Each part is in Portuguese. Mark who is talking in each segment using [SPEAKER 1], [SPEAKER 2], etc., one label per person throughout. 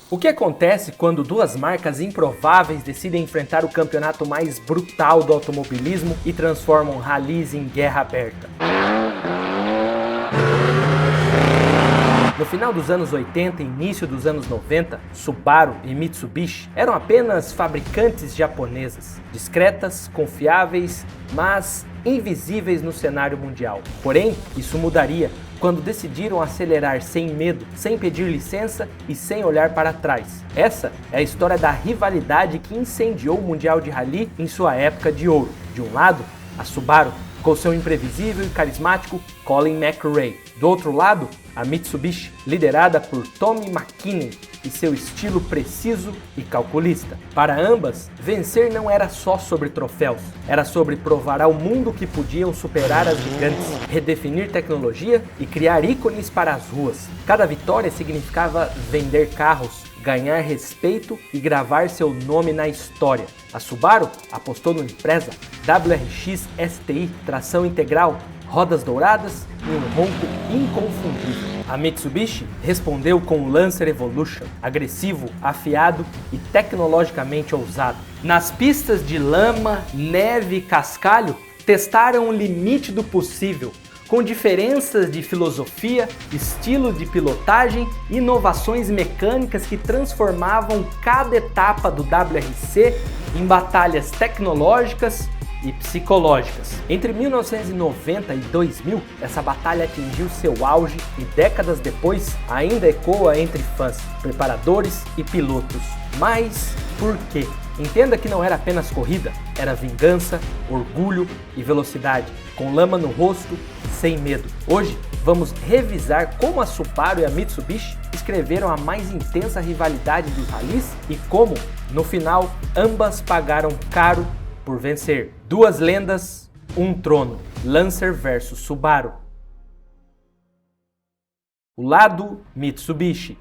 [SPEAKER 1] O que acontece quando duas marcas improváveis decidem enfrentar o campeonato mais brutal do automobilismo e transformam rallies em guerra aberta? No final dos anos 80 e início dos anos 90, Subaru e Mitsubishi eram apenas fabricantes japonesas, discretas, confiáveis, mas invisíveis no cenário mundial. Porém, isso mudaria quando decidiram acelerar sem medo, sem pedir licença e sem olhar para trás. Essa é a história da rivalidade que incendiou o Mundial de Rally em sua época de ouro. De um lado, a Subaru, com seu imprevisível e carismático Colin McRae. Do outro lado, a Mitsubishi, liderada por Tommy McKinnon e seu estilo preciso e calculista. Para ambas, vencer não era só sobre troféus, era sobre provar ao mundo que podiam superar as gigantes, redefinir tecnologia e criar ícones para as ruas. Cada vitória significava vender carros, ganhar respeito e gravar seu nome na história. A Subaru apostou no Impreza WRX STI, tração integral, rodas douradas e um ronco inconfundível. A Mitsubishi respondeu com o Lancer Evolution, agressivo, afiado e tecnologicamente ousado. Nas pistas de lama, neve e cascalho, testaram o limite do possível, com diferenças de filosofia, estilo de pilotagem e inovações mecânicas que transformavam cada etapa do WRC em batalhas tecnológicas e psicológicas. Entre 1990 e 2000, essa batalha atingiu seu auge e décadas depois ainda ecoa entre fãs, preparadores e pilotos. Mas por quê? Entenda que não era apenas corrida, era vingança, orgulho e velocidade, com lama no rosto, sem medo. Hoje vamos revisar como a Subaru e a Mitsubishi escreveram a mais intensa rivalidade dos rallies e como, no final, ambas pagaram caro por vencer. Duas lendas, um trono. Lancer versus Subaru. O lado Mitsubishi.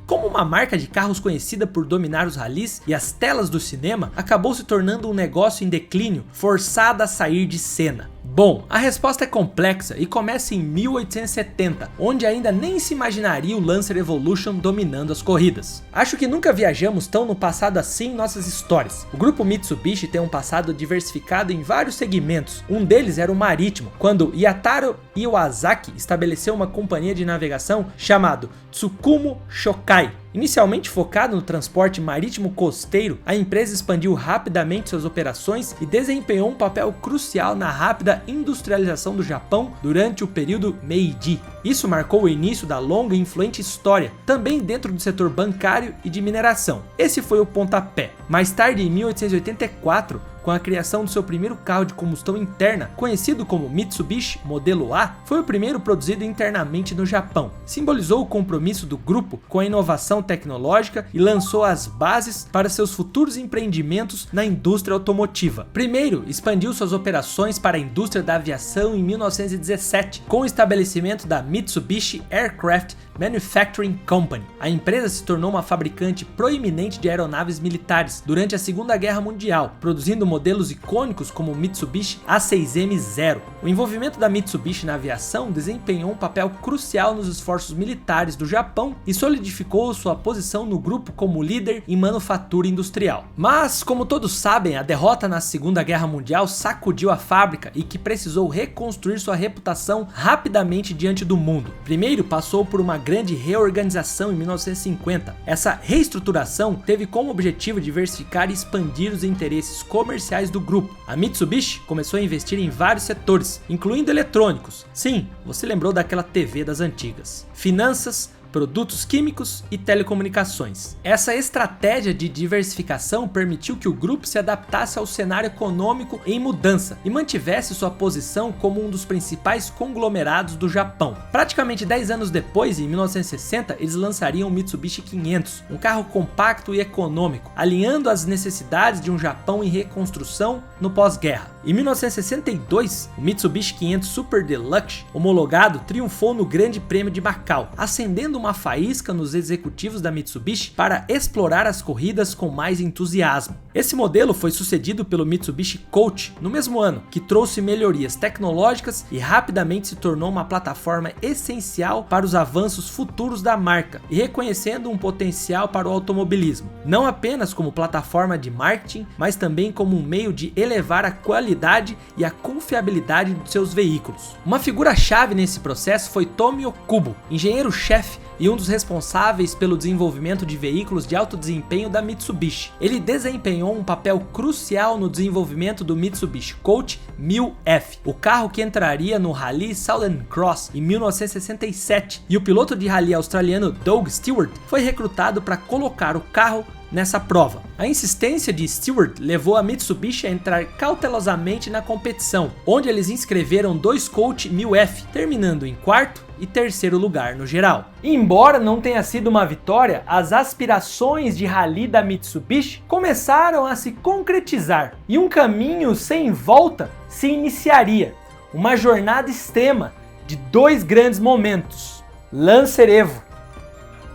[SPEAKER 1] Como uma marca de carros conhecida por dominar os rallies e as telas do cinema, acabou se tornando um negócio em declínio, forçada a sair de cena. Bom, a resposta é complexa e começa em 1870, onde ainda nem se imaginaria o Lancer Evolution dominando as corridas. Acho que nunca viajamos tão no passado assim em nossas histórias. O grupo Mitsubishi tem um passado diversificado em vários segmentos. Um deles era o marítimo, quando Yataro Iwasaki estabeleceu uma companhia de navegação chamada Tsukumo Shokai. Inicialmente focado no transporte marítimo costeiro, a empresa expandiu rapidamente suas operações e desempenhou um papel crucial na rápida industrialização do Japão durante o período Meiji. Isso marcou o início da longa e influente história, também dentro do setor bancário e de mineração. Esse foi o pontapé. Mais tarde, em 1884, com a criação do seu primeiro carro de combustão interna, conhecido como Mitsubishi Modelo A, foi o primeiro produzido internamente no Japão. Simbolizou o compromisso do grupo com a inovação tecnológica e lançou as bases para seus futuros empreendimentos na indústria automotiva. Primeiro, expandiu suas operações para a indústria da aviação em 1917, com o estabelecimento da Mitsubishi Aircraft Manufacturing Company. A empresa se tornou uma fabricante proeminente de aeronaves militares durante a Segunda Guerra Mundial, produzindo modelos icônicos como o Mitsubishi A6M0. O envolvimento da Mitsubishi na aviação desempenhou um papel crucial nos esforços militares do Japão e solidificou sua posição no grupo como líder em manufatura industrial. Mas, como todos sabem, a derrota na Segunda Guerra Mundial sacudiu a fábrica e que precisou reconstruir sua reputação rapidamente diante do mundo. Primeiro, passou por uma grande reorganização em 1950. Essa reestruturação teve como objetivo diversificar e expandir os interesses comerciais do grupo. A Mitsubishi começou a investir em vários setores, incluindo eletrônicos. Sim, você lembrou daquela TV das antigas. Finanças, produtos químicos e telecomunicações. Essa estratégia de diversificação permitiu que o grupo se adaptasse ao cenário econômico em mudança e mantivesse sua posição como um dos principais conglomerados do Japão. Praticamente 10 anos depois, em 1960, eles lançariam o Mitsubishi 500, um carro compacto e econômico, alinhando as necessidades de um Japão em reconstrução no pós-guerra. Em 1962, o Mitsubishi 500 Super Deluxe homologado triunfou no Grande Prêmio de Macau, acendendo uma faísca nos executivos da Mitsubishi para explorar as corridas com mais entusiasmo. Esse modelo foi sucedido pelo Mitsubishi Colt no mesmo ano, que trouxe melhorias tecnológicas e rapidamente se tornou uma plataforma essencial para os avanços futuros da marca e reconhecendo um potencial para o automobilismo, não apenas como plataforma de marketing, mas também como um meio de elevar a qualidade e a confiabilidade de seus veículos. Uma figura-chave nesse processo foi Tomio Kubo, engenheiro-chefe e um dos responsáveis pelo desenvolvimento de veículos de alto desempenho da Mitsubishi. Ele desempenhou um papel crucial no desenvolvimento do Mitsubishi Colt 1000F, o carro que entraria no Rally Southern Cross em 1967, e o piloto de rally australiano Doug Stewart foi recrutado para colocar o carro nessa prova. A insistência de Stewart levou a Mitsubishi a entrar cautelosamente na competição, onde eles inscreveram 2 Colt 1000F, terminando em 4º e 3º lugar no geral. Embora não tenha sido uma vitória, as aspirações de rally da Mitsubishi começaram a se concretizar e um caminho sem volta se iniciaria. Uma jornada extrema de 2 grandes momentos: Lancer Evo,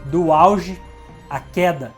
[SPEAKER 1] do auge à queda.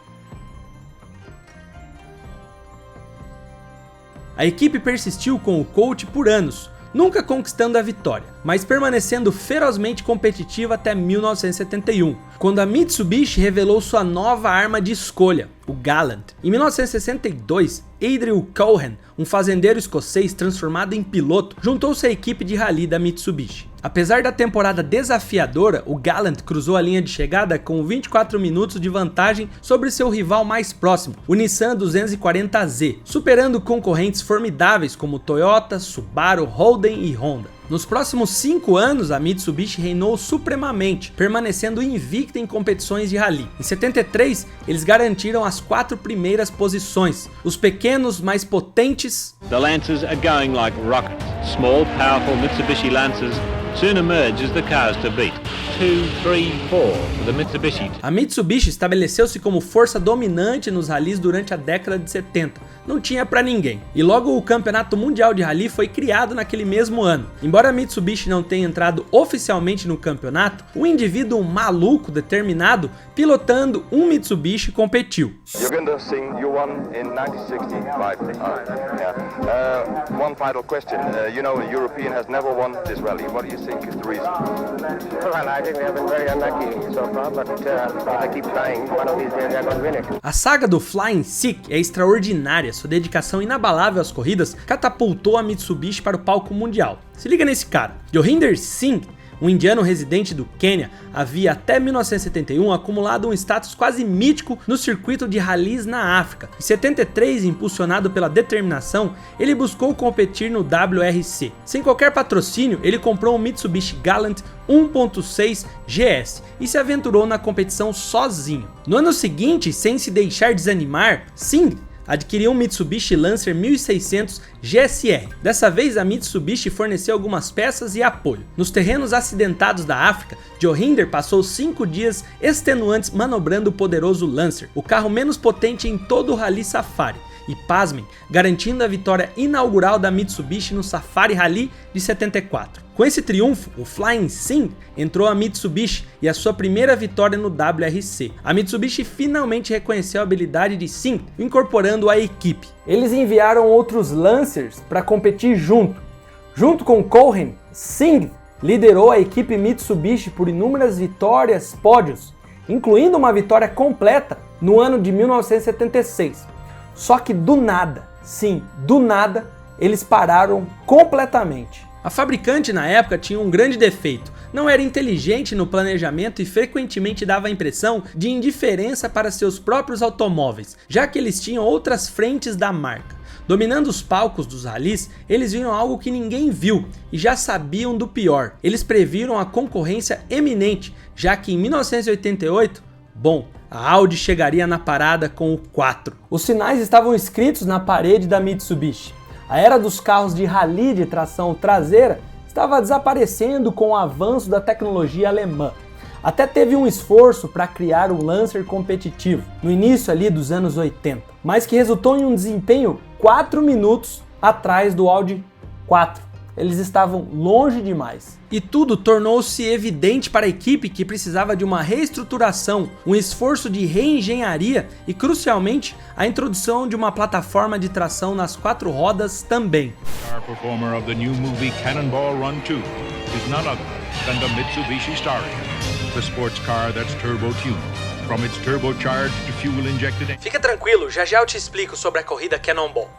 [SPEAKER 1] A equipe persistiu com o Colt por anos, nunca conquistando a vitória, mas permanecendo ferozmente competitiva até 1971, quando a Mitsubishi revelou sua nova arma de escolha, o Galant. Em 1962, Adrian Cohen, um fazendeiro escocês transformado em piloto, juntou-se à equipe de rally da Mitsubishi. Apesar da temporada desafiadora, o Galant cruzou a linha de chegada com 24 minutos de vantagem sobre seu rival mais próximo, o Nissan 240Z, superando concorrentes formidáveis como Toyota, Subaru, Holden e Honda. Nos próximos 5 anos, a Mitsubishi reinou supremamente, permanecendo invicta em competições de rally. Em 73, eles garantiram as 4 primeiras posições. Os pequenos, mais potentes
[SPEAKER 2] The Lancers are going like rockets. Small, powerful Mitsubishi Lancers soon emerge as the cars to beat. 2, 3, 4 for the Mitsubishi.
[SPEAKER 1] A Mitsubishi estabeleceu-se como força dominante nos rallies durante a década de 70. Não tinha pra ninguém. E logo o Campeonato Mundial de Rally foi criado naquele mesmo ano. Embora a Mitsubishi não tenha entrado oficialmente no campeonato, um indivíduo maluco, determinado, pilotando um Mitsubishi competiu.
[SPEAKER 3] Yogendra Singh, you won in 1965. One final question. You know, a European has never won this rally. What do you think is the reason?
[SPEAKER 4] Well, I think we have been very unlucky so far, but I keep trying. One of these days I'm going to win it.
[SPEAKER 1] A saga do Flying Sikh é extraordinária. Sua dedicação inabalável às corridas catapultou a Mitsubishi para o palco mundial. Se liga nesse cara. Johinder Singh, um indiano residente do Quênia, havia até 1971 acumulado um status quase mítico no circuito de rallies na África. Em 73, impulsionado pela determinação, ele buscou competir no WRC. Sem qualquer patrocínio, ele comprou um Mitsubishi Galant 1.6 GS e se aventurou na competição sozinho. No ano seguinte, sem se deixar desanimar, Singh adquiriu um Mitsubishi Lancer 1600 GSR. Dessa vez, a Mitsubishi forneceu algumas peças e apoio. Nos terrenos acidentados da África, Johinder passou 5 dias extenuantes manobrando o poderoso Lancer, o carro menos potente em todo o Rally Safari. E pasmem, garantindo a vitória inaugural da Mitsubishi no Safari Rally de 74. Com esse triunfo, o Flying Sikh entrou a Mitsubishi e a sua primeira vitória no WRC. A Mitsubishi finalmente reconheceu a habilidade de Sikh, incorporando a equipe. Eles enviaram outros Lancers para competir junto com Cohen. Sikh liderou a equipe Mitsubishi por inúmeras vitórias, pódios, incluindo uma vitória completa no ano de 1976. Só que do nada, sim, do nada, eles pararam completamente. A fabricante na época tinha um grande defeito, não era inteligente no planejamento e frequentemente dava a impressão de indiferença para seus próprios automóveis, já que eles tinham outras frentes da marca. Dominando os palcos dos rallies, eles viram algo que ninguém viu e já sabiam do pior. Eles previram a concorrência eminente, já que em 1988, a Audi chegaria na parada com o 4. Os sinais estavam escritos na parede da Mitsubishi. A era dos carros de rally de tração traseira estava desaparecendo com o avanço da tecnologia alemã. Até teve um esforço para criar um Lancer competitivo, no início ali dos anos 80, mas que resultou em um desempenho 4 minutos atrás do Audi 4. eles estavam longe demais. E tudo tornou-se evidente para a equipe que precisava de uma reestruturação, um esforço de reengenharia e, crucialmente, a introdução de uma plataforma de tração nas 4 rodas também.
[SPEAKER 5] Star performer of the new movie Cannonball Run 2 is none other than the Mitsubishi Starion, the sports car that's turbo-tuned. From its turbocharged fuel-injected engine.
[SPEAKER 1] Fica tranquilo, já eu te explico sobre a corrida Cannonball.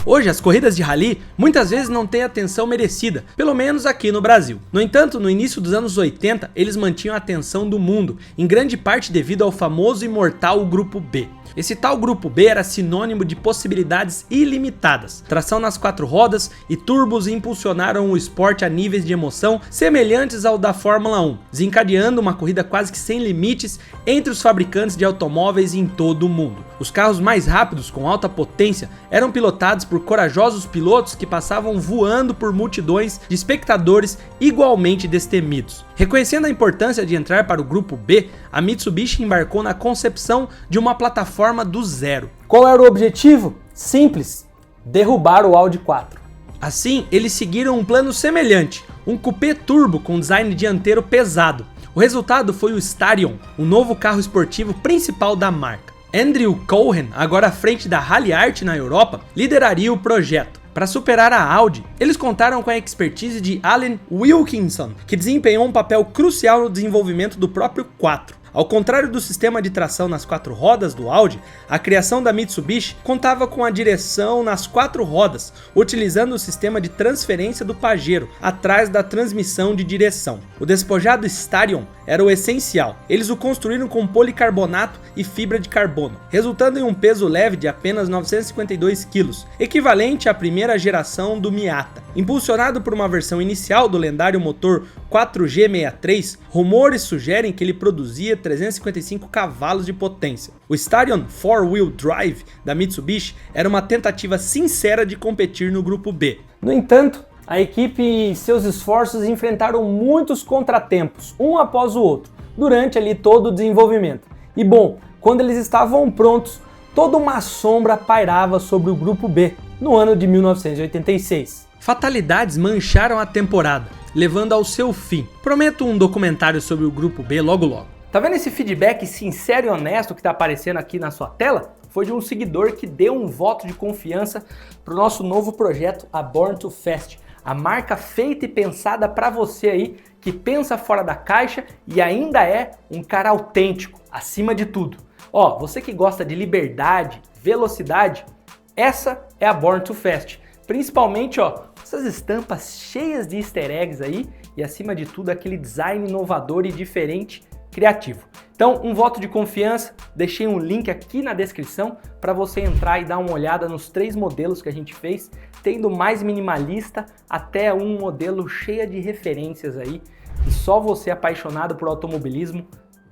[SPEAKER 1] Hoje, as corridas de rally muitas vezes não têm a atenção merecida, pelo menos aqui no Brasil. No entanto, no início dos anos 80, eles mantinham a atenção do mundo, em grande parte devido ao famoso e imortal Grupo B. Esse tal Grupo B era sinônimo de possibilidades ilimitadas. Tração nas 4 rodas e turbos impulsionaram o esporte a níveis de emoção semelhantes ao da Fórmula 1, desencadeando uma corrida quase que sem limites entre os fabricantes de automóveis em todo o mundo. Os carros mais rápidos, com alta potência, eram pilotados por corajosos pilotos que passavam voando por multidões de espectadores igualmente destemidos. Reconhecendo a importância de entrar para o Grupo B, a Mitsubishi embarcou na concepção de uma plataforma do zero. Qual era o objetivo? Simples: derrubar o Audi 4. Assim, eles seguiram um plano semelhante, um coupé turbo com design dianteiro pesado. O resultado foi o Starion, o novo carro esportivo principal da marca. Andrew Cohen, agora à frente da Rally Art na Europa, lideraria o projeto. Para superar a Audi, eles contaram com a expertise de Alan Wilkinson, que desempenhou um papel crucial no desenvolvimento do próprio 4. Ao contrário do sistema de tração nas 4 rodas do Audi, a criação da Mitsubishi contava com a direção nas 4 rodas, utilizando o sistema de transferência do Pajero atrás da transmissão de direção. O despojado Starion era o essencial. Eles o construíram com policarbonato e fibra de carbono, resultando em um peso leve de apenas 952 kg, equivalente à primeira geração do Miata. Impulsionado por uma versão inicial do lendário motor 4G63, rumores sugerem que ele produzia 355 cavalos de potência. O Starion 4-Wheel Drive da Mitsubishi era uma tentativa sincera de competir no Grupo B. No entanto, a equipe e seus esforços enfrentaram muitos contratempos, um após o outro, durante ali todo o desenvolvimento. E bom, quando eles estavam prontos, toda uma sombra pairava sobre o Grupo B, no ano de 1986. Fatalidades mancharam a temporada, levando ao seu fim. Prometo um documentário sobre o Grupo B logo logo. Tá vendo esse feedback sincero e honesto que tá aparecendo aqui na sua tela? Foi de um seguidor que deu um voto de confiança pro nosso novo projeto, a Born to Fast. A marca feita e pensada para você aí que pensa fora da caixa e ainda é um cara autêntico, acima de tudo. Ó, você que gosta de liberdade, velocidade, essa é a Born to Fast. Principalmente, ó, essas estampas cheias de easter eggs aí e acima de tudo aquele design inovador e diferente, criativo. Então, um voto de confiança, deixei um link aqui na descrição para você entrar e dar uma olhada nos 3 modelos que a gente fez, tendo mais minimalista até um modelo cheio de referências aí, e só você apaixonado por automobilismo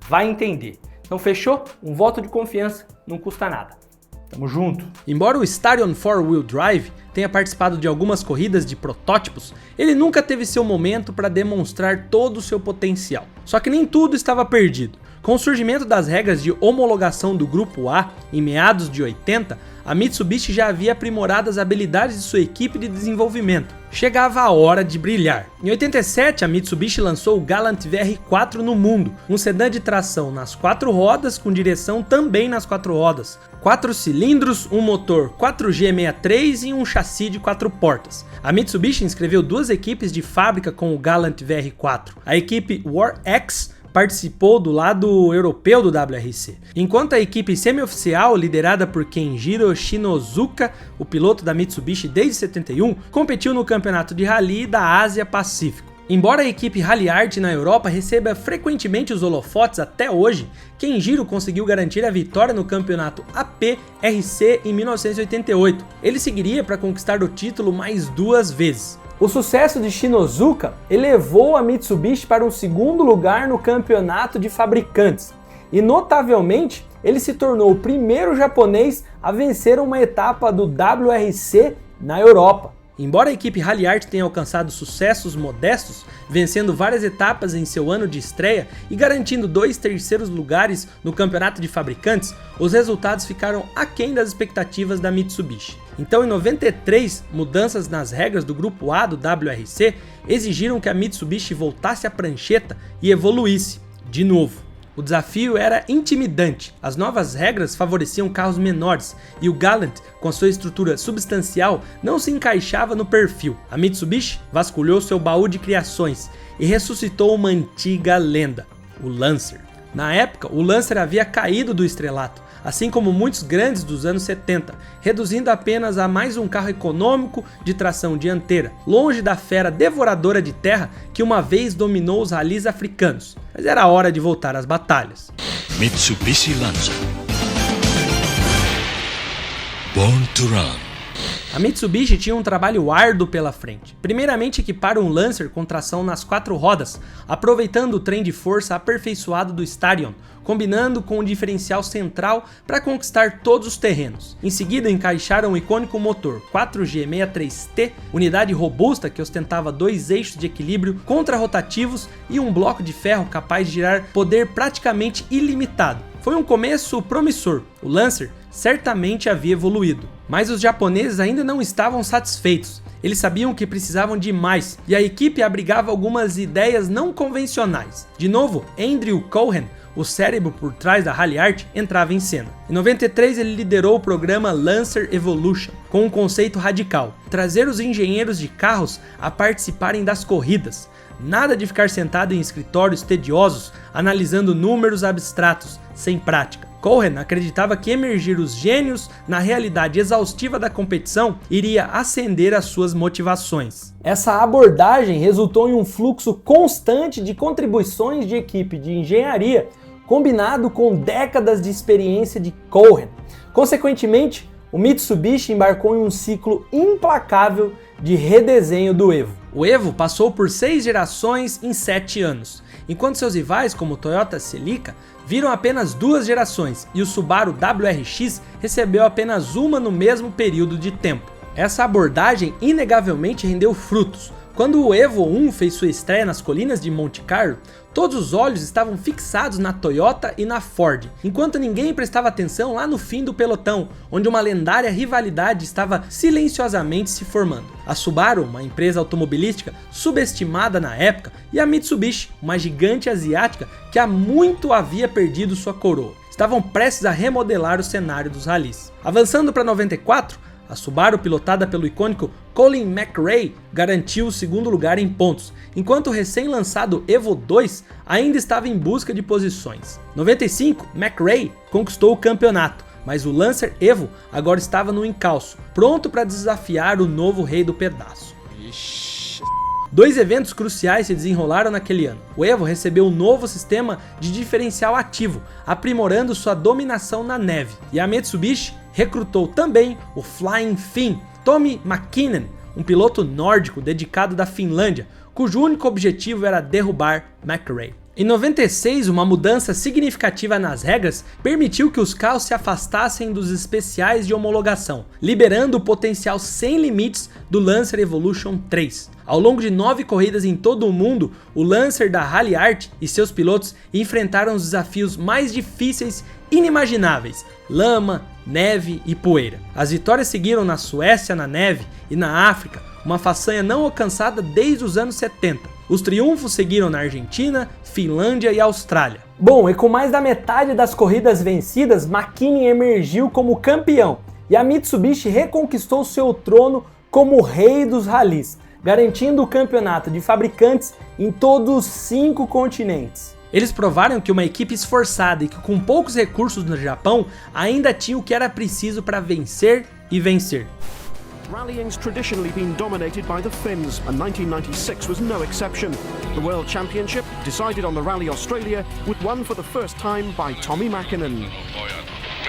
[SPEAKER 1] vai entender. Então fechou? Um voto de confiança, não custa nada. Tamo junto! Embora o Starion 4-Wheel Drive tenha participado de algumas corridas de protótipos, ele nunca teve seu momento para demonstrar todo o seu potencial. Só que nem tudo estava perdido. Com o surgimento das regras de homologação do Grupo A em meados de 80, a Mitsubishi já havia aprimorado as habilidades de sua equipe de desenvolvimento. Chegava a hora de brilhar. Em 87, a Mitsubishi lançou o Galant VR4 no mundo, um sedã de tração nas 4 rodas com direção também nas 4 rodas. 4 cilindros, um motor 4G63 e um chassi de 4 portas. A Mitsubishi inscreveu 2 equipes de fábrica com o Galant VR4. A equipe War X participou do lado europeu do WRC, enquanto a equipe semi-oficial, liderada por Kenjiro Shinozuka, o piloto da Mitsubishi desde 71, competiu no campeonato de rally da Ásia-Pacífico. Embora a equipe Rally Art na Europa receba frequentemente os holofotes até hoje, Kenjiro conseguiu garantir a vitória no campeonato AP-RC em 1988. Ele seguiria para conquistar o título mais 2 vezes. O sucesso de Shinozuka elevou a Mitsubishi para um 2º lugar no campeonato de fabricantes e, notavelmente, ele se tornou o primeiro japonês a vencer uma etapa do WRC na Europa. Embora a equipe Rally-Art tenha alcançado sucessos modestos, vencendo várias etapas em seu ano de estreia e garantindo 2 terceiros lugares no campeonato de fabricantes, os resultados ficaram aquém das expectativas da Mitsubishi. Então em 93, mudanças nas regras do grupo A do WRC exigiram que a Mitsubishi voltasse à prancheta e evoluísse, de novo. O desafio era intimidante, as novas regras favoreciam carros menores e o Galant, com a sua estrutura substancial, não se encaixava no perfil. A Mitsubishi vasculhou seu baú de criações e ressuscitou uma antiga lenda, o Lancer. Na época, o Lancer havia caído do estrelato, assim como muitos grandes dos anos 70, reduzindo apenas a mais um carro econômico de tração dianteira, longe da fera devoradora de terra que uma vez dominou os ralis africanos. Mas era hora de voltar às batalhas.
[SPEAKER 6] Mitsubishi Lancer. Born to Run.
[SPEAKER 1] A Mitsubishi tinha um trabalho árduo pela frente. Primeiramente equipar um Lancer com tração nas 4 rodas, aproveitando o trem de força aperfeiçoado do Starion, combinando com o diferencial central para conquistar todos os terrenos. Em seguida encaixaram o icônico motor 4G63T, unidade robusta que ostentava 2 eixos de equilíbrio contrarrotativos e um bloco de ferro capaz de gerar poder praticamente ilimitado. Foi um começo promissor, o Lancer certamente havia evoluído, mas os japoneses ainda não estavam satisfeitos. Eles sabiam que precisavam de mais e a equipe abrigava algumas ideias não convencionais. De novo, Andrew Cohen, o cérebro por trás da Rally-Art, entrava em cena. Em 93 ele liderou o programa Lancer Evolution, com um conceito radical: trazer os engenheiros de carros a participarem das corridas. Nada de ficar sentado em escritórios tediosos, analisando números abstratos, sem prática. Cohen acreditava que emergir os gênios na realidade exaustiva da competição iria acender as suas motivações. Essa abordagem resultou em um fluxo constante de contribuições de equipe de engenharia, combinado com décadas de experiência de Cohen. Consequentemente, o Mitsubishi embarcou em um ciclo implacável de redesenho do Evo. O Evo passou por 6 gerações em 7 anos, enquanto seus rivais como o Toyota Celica viram apenas 2 gerações e o Subaru WRX recebeu apenas uma no mesmo período de tempo. Essa abordagem inegavelmente rendeu frutos. Quando o Evo 1 fez sua estreia nas colinas de Monte Carlo, todos os olhos estavam fixados na Toyota e na Ford, enquanto ninguém prestava atenção lá no fim do pelotão, onde uma lendária rivalidade estava silenciosamente se formando. A Subaru, uma empresa automobilística subestimada na época, e a Mitsubishi, uma gigante asiática que há muito havia perdido sua coroa, estavam prestes a remodelar o cenário dos ralis. Avançando para 94, a Subaru, pilotada pelo icônico Colin McRae, garantiu o 2º lugar em pontos, enquanto o recém-lançado Evo 2 ainda estava em busca de posições. Em 95, McRae conquistou o campeonato, mas o Lancer Evo agora estava no encalço, pronto para desafiar o novo rei do pedaço. 2 eventos cruciais se desenrolaram naquele ano. O Evo recebeu um novo sistema de diferencial ativo, aprimorando sua dominação na neve, e a Mitsubishi recrutou também o Flying Finn, Tommy McKinnon, um piloto nórdico dedicado da Finlândia, cujo único objetivo era derrubar McRae. Em 96, uma mudança significativa nas regras permitiu que os carros se afastassem dos especiais de homologação, liberando o potencial sem limites do Lancer Evolution 3. Ao longo de 9 corridas em todo o mundo, o Lancer da Rally-Art e seus pilotos enfrentaram os desafios mais difíceis inimagináveis: lama, neve e poeira. As vitórias seguiram na Suécia na neve e na África, uma façanha não alcançada desde os anos 70. Os triunfos seguiram na Argentina, Finlândia e Austrália. Bom, e com mais da metade das corridas vencidas, McKinnon emergiu como campeão e a Mitsubishi reconquistou seu trono como rei dos ralis, garantindo o campeonato de fabricantes em todos os 5 continentes. Eles provaram que uma equipe esforçada e que com poucos recursos no Japão ainda tinha o que era preciso para vencer e vencer.
[SPEAKER 7] Rallying's traditionally been dominated by the Finns, and 1996 was no exception. The World Championship, decided on the Rally Australia, was won for the first time by Tommy McKinnon.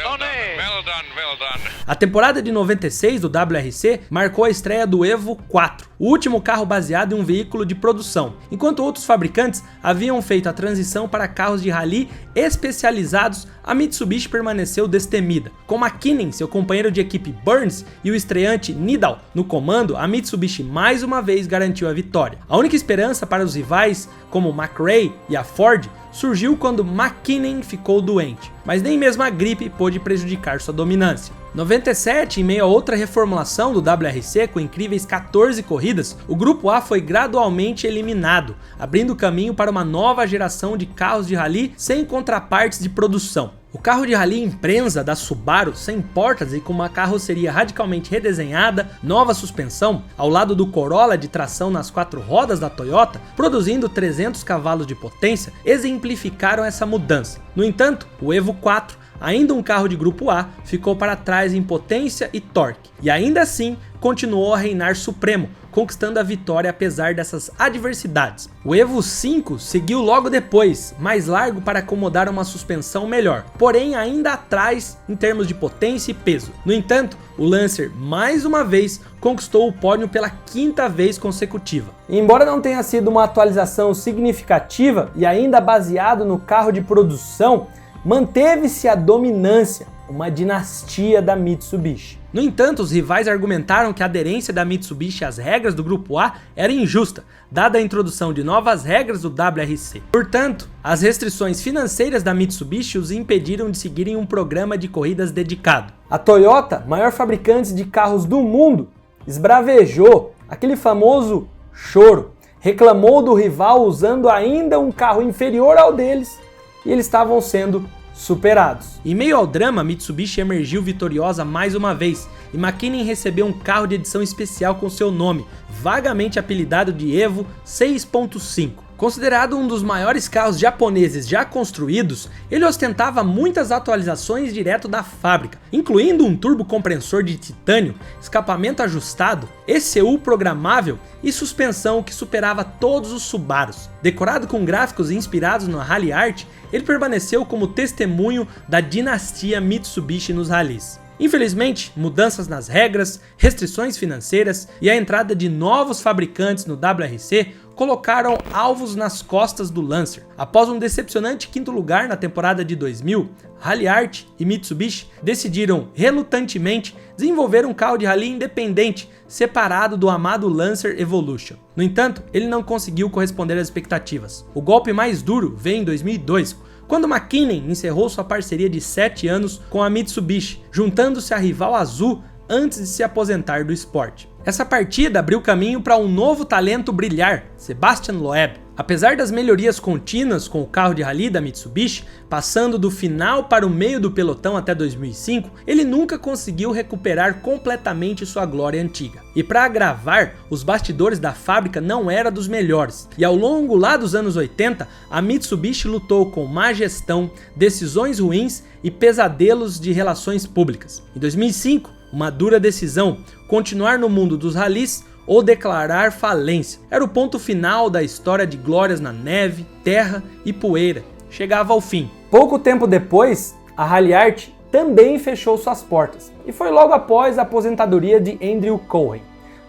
[SPEAKER 8] Tommy!
[SPEAKER 5] Well done, well done.
[SPEAKER 1] A temporada de 96 do WRC marcou a estreia do Evo 4, o último carro baseado em um veículo de produção, enquanto outros fabricantes haviam feito a transição para carros de rally especializados. A Mitsubishi permaneceu destemida. Com McKinnon, seu companheiro de equipe Burns e o estreante Nidal no comando, a Mitsubishi mais uma vez garantiu a vitória. A única esperança para os rivais, como McRae e a Ford, surgiu quando McKinnon ficou doente, mas nem mesmo a gripe pôde prejudicar sua dominância. 97, em meio a outra reformulação do WRC com incríveis 14 corridas, o Grupo A foi gradualmente eliminado, abrindo caminho para uma nova geração de carros de rally sem contrapartes de produção. O carro de rally Impreza da Subaru, sem portas e com uma carroceria radicalmente redesenhada, nova suspensão, ao lado do Corolla de tração nas 4 rodas da Toyota, produzindo 300 cavalos de potência, exemplificaram essa mudança. No entanto, o Evo 4, ainda um carro de grupo A, ficou para trás em potência e torque, e ainda assim continuou a reinar supremo, conquistando a vitória apesar dessas adversidades. O Evo 5 seguiu logo depois, mais largo para acomodar uma suspensão melhor, porém ainda atrás em termos de potência e peso. No entanto, o Lancer mais uma vez conquistou o pódio pela 5ª vez consecutiva. Embora não tenha sido uma atualização significativa e ainda baseado no carro de produção, manteve-se a dominância, uma dinastia da Mitsubishi. No entanto, os rivais argumentaram que a aderência da Mitsubishi às regras do Grupo A era injusta, dada a introdução de novas regras do WRC. Portanto, as restrições financeiras da Mitsubishi os impediram de seguirem um programa de corridas dedicado. A Toyota, maior fabricante de carros do mundo, esbravejou aquele famoso choro, reclamou do rival usando ainda um carro inferior ao deles e eles estavam sendo superados. Em meio ao drama, Mitsubishi emergiu vitoriosa mais uma vez e McKinnon recebeu um carro de edição especial com seu nome, vagamente apelidado de Evo 6.5. Considerado um dos maiores carros japoneses já construídos, ele ostentava muitas atualizações direto da fábrica, incluindo um turbocompressor de titânio, escapamento ajustado, ECU programável e suspensão que superava todos os Subarus. Decorado com gráficos inspirados no Rally Art, ele permaneceu como testemunho da dinastia Mitsubishi nos rallies. Infelizmente, mudanças nas regras, restrições financeiras e a entrada de novos fabricantes no WRC colocaram alvos nas costas do Lancer. Após um decepcionante 5º lugar na temporada de 2000, Rally Art e Mitsubishi decidiram relutantemente desenvolver um carro de rally independente, separado do amado Lancer Evolution. No entanto, ele não conseguiu corresponder às expectativas. O golpe mais duro veio em 2002, quando McKinnon encerrou sua parceria de 7 anos com a Mitsubishi, juntando-se à rival azul antes de se aposentar do esporte. Essa partida abriu caminho para um novo talento brilhar, Sebastian Loeb. Apesar das melhorias contínuas com o carro de rally da Mitsubishi, passando do final para o meio do pelotão até 2005, ele nunca conseguiu recuperar completamente sua glória antiga. E para agravar, os bastidores da fábrica não eram dos melhores, e ao longo lá dos anos 80, a Mitsubishi lutou com má gestão, decisões ruins e pesadelos de relações públicas. Em 2005, uma dura decisão, continuar no mundo dos rallies ou declarar falência. Era o ponto final da história de glórias na neve, terra e poeira. Chegava ao fim. Pouco tempo depois, a Rally Art também fechou suas portas, e foi logo após a aposentadoria de Andrew Cohen.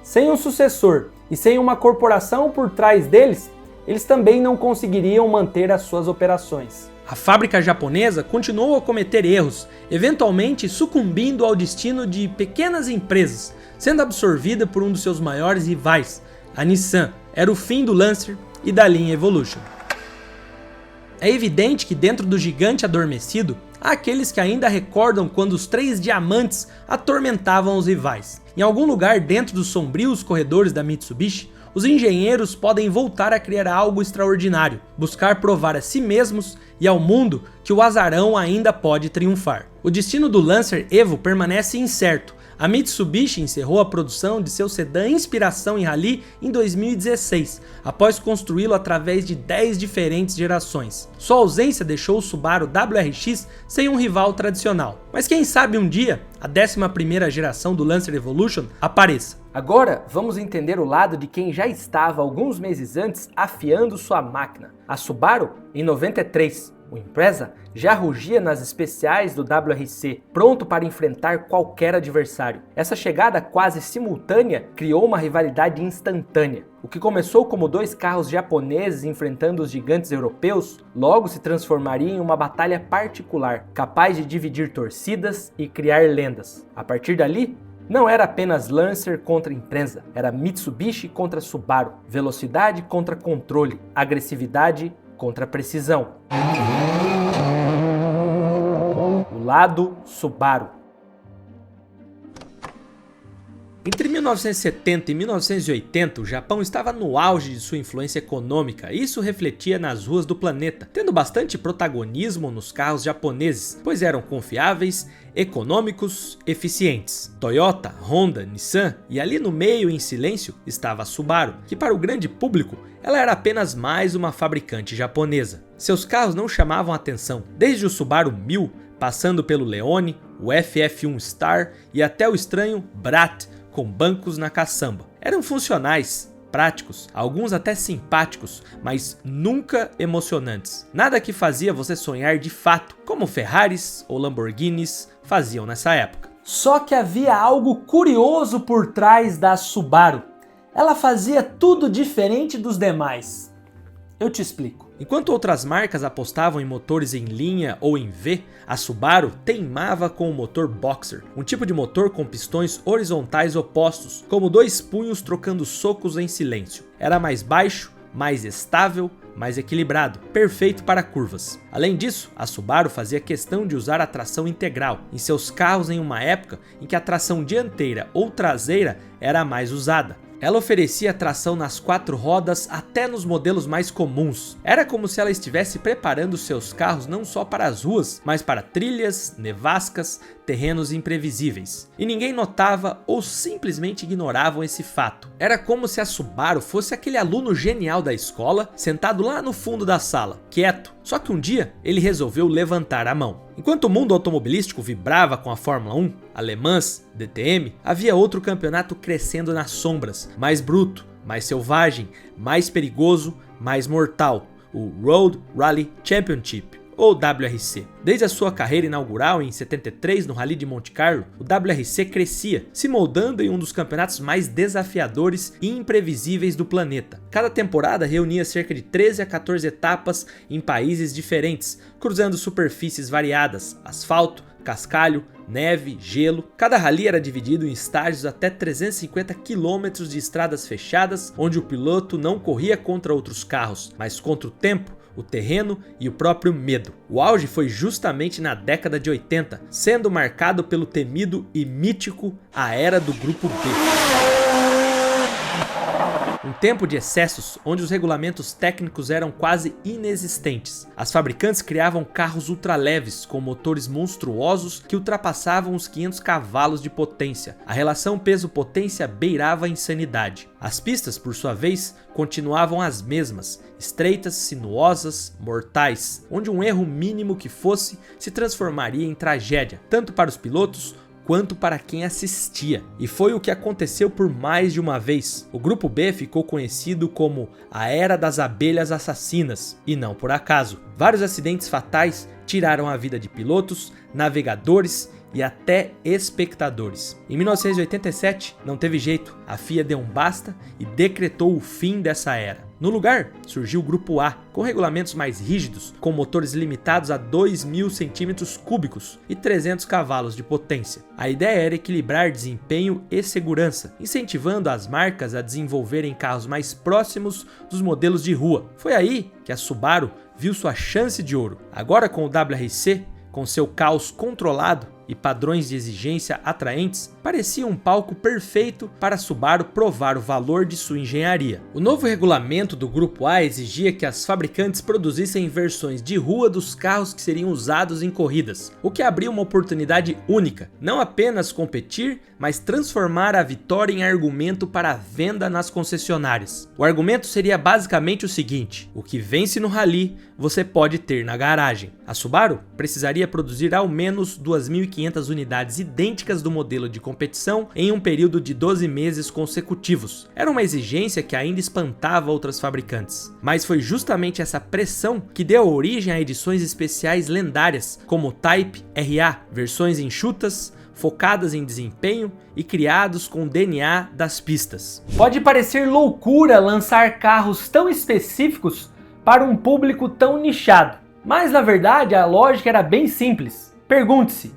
[SPEAKER 1] Sem um sucessor e sem uma corporação por trás deles, eles também não conseguiriam manter as suas operações. A fábrica japonesa continuou a cometer erros, eventualmente sucumbindo ao destino de pequenas empresas, sendo absorvida por um dos seus maiores rivais, a Nissan. Era o fim do Lancer e da linha Evolution. É evidente que dentro do gigante adormecido, há aqueles que ainda recordam quando os 3 diamantes atormentavam os rivais. Em algum lugar dentro dos sombrios corredores da Mitsubishi, os engenheiros podem voltar a criar algo extraordinário, buscar provar a si mesmos e ao mundo que o azarão ainda pode triunfar. O destino do Lancer Evo permanece incerto. A Mitsubishi encerrou a produção de seu sedã inspiração em rally em 2016, após construí-lo através de 10 diferentes gerações. Sua ausência deixou o Subaru WRX sem um rival tradicional. Mas quem sabe um dia, a 11ª geração do Lancer Evolution apareça. Agora vamos entender o lado de quem já estava alguns meses antes afiando sua máquina. A Subaru, em 93, o Impreza, já rugia nas especiais do WRC, pronto para enfrentar qualquer adversário. Essa chegada quase simultânea criou uma rivalidade instantânea. O que começou como 2 carros japoneses enfrentando os gigantes europeus, logo se transformaria em uma batalha particular, capaz de dividir torcidas e criar lendas. A partir dali, não era apenas Lancer contra Impreza, era Mitsubishi contra Subaru, velocidade contra controle, agressividade contra precisão. O lado Subaru. Entre 1970 e 1980, o Japão estava no auge de sua influência econômica e isso refletia nas ruas do planeta, tendo bastante protagonismo nos carros japoneses, pois eram confiáveis, econômicos, eficientes. Toyota, Honda, Nissan e ali no meio em silêncio estava a Subaru, que para o grande público ela era apenas mais uma fabricante japonesa. Seus carros não chamavam atenção, desde o Subaru 1000, passando pelo Leone, o FF1 Star e até o estranho Brat, com bancos na caçamba. Eram funcionais, práticos, alguns até simpáticos, mas nunca emocionantes. Nada que fazia você sonhar de fato, como Ferraris ou Lamborghinis faziam nessa época. Só que havia algo curioso por trás da Subaru. Ela fazia tudo diferente dos demais. Eu te explico. Enquanto outras marcas apostavam em motores em linha ou em V, a Subaru teimava com o motor Boxer, um tipo de motor com pistões horizontais opostos, como 2 punhos trocando socos em silêncio. Era mais baixo, mais estável, mais equilibrado, perfeito para curvas. Além disso, a Subaru fazia questão de usar a tração integral em seus carros em uma época em que a tração dianteira ou traseira era a mais usada. Ela oferecia tração nas 4 rodas até nos modelos mais comuns. Era como se ela estivesse preparando seus carros não só para as ruas, mas para trilhas, nevascas, terrenos imprevisíveis. E ninguém notava ou simplesmente ignoravam esse fato. Era como se a Subaru fosse aquele aluno genial da escola, sentado lá no fundo da sala, quieto. Só que um dia ele resolveu levantar a mão. Enquanto o mundo automobilístico vibrava com a Fórmula 1, a Le Mans, DTM, havia outro campeonato crescendo nas sombras, mais bruto, mais selvagem, mais perigoso, mais mortal, o Road Rally Championship, ou WRC. Desde a sua carreira inaugural em 73 no Rally de Monte Carlo, o WRC crescia, se moldando em um dos campeonatos mais desafiadores e imprevisíveis do planeta. Cada temporada reunia cerca de 13 a 14 etapas em países diferentes, cruzando superfícies variadas, asfalto, cascalho, neve, gelo. Cada rally era dividido em estágios até 350 km de estradas fechadas, onde o piloto não corria contra outros carros, mas contra o tempo, o terreno e o próprio medo. O auge foi justamente na década de 80, sendo marcado pelo temido e mítico A Era do Grupo B. Um tempo de excessos onde os regulamentos técnicos eram quase inexistentes. As fabricantes criavam carros ultraleves com motores monstruosos que ultrapassavam os 500 cavalos de potência. A relação peso-potência beirava a insanidade. As pistas, por sua vez, continuavam as mesmas, estreitas, sinuosas, mortais, onde um erro mínimo que fosse se transformaria em tragédia, tanto para os pilotos quanto para quem assistia. E foi o que aconteceu por mais de uma vez. O Grupo B ficou conhecido como a Era das Abelhas Assassinas, e não por acaso. Vários acidentes fatais tiraram a vida de pilotos, navegadores e até espectadores. Em 1987, não teve jeito, a FIA deu um basta e decretou o fim dessa era. No lugar, surgiu o Grupo A, com regulamentos mais rígidos, com motores limitados a 2.000 cm3 e 300 cavalos de potência. A ideia era equilibrar desempenho e segurança, incentivando as marcas a desenvolverem carros mais próximos dos modelos de rua. Foi aí que a Subaru viu sua chance de ouro. Agora com o WRC, com seu caos controlado e padrões de exigência atraentes, parecia um palco perfeito para a Subaru provar o valor de sua engenharia. O novo regulamento do Grupo A exigia que as fabricantes produzissem versões de rua dos carros que seriam usados em corridas, o que abriu uma oportunidade única, não apenas competir, mas transformar a vitória em argumento para a venda nas concessionárias. O argumento seria basicamente o seguinte: o que vence no rally, você pode ter na garagem. A Subaru precisaria produzir ao menos 2.500 2.500 unidades idênticas do modelo de competição em um período de 12 meses consecutivos. Era uma exigência que ainda espantava outras fabricantes. Mas foi justamente essa pressão que deu origem a edições especiais lendárias, como o Type RA, versões enxutas, focadas em desempenho e criados com o DNA das pistas.
[SPEAKER 8] Pode parecer loucura lançar carros tão específicos para um público tão nichado, mas na verdade a lógica era bem simples. Pergunte-se,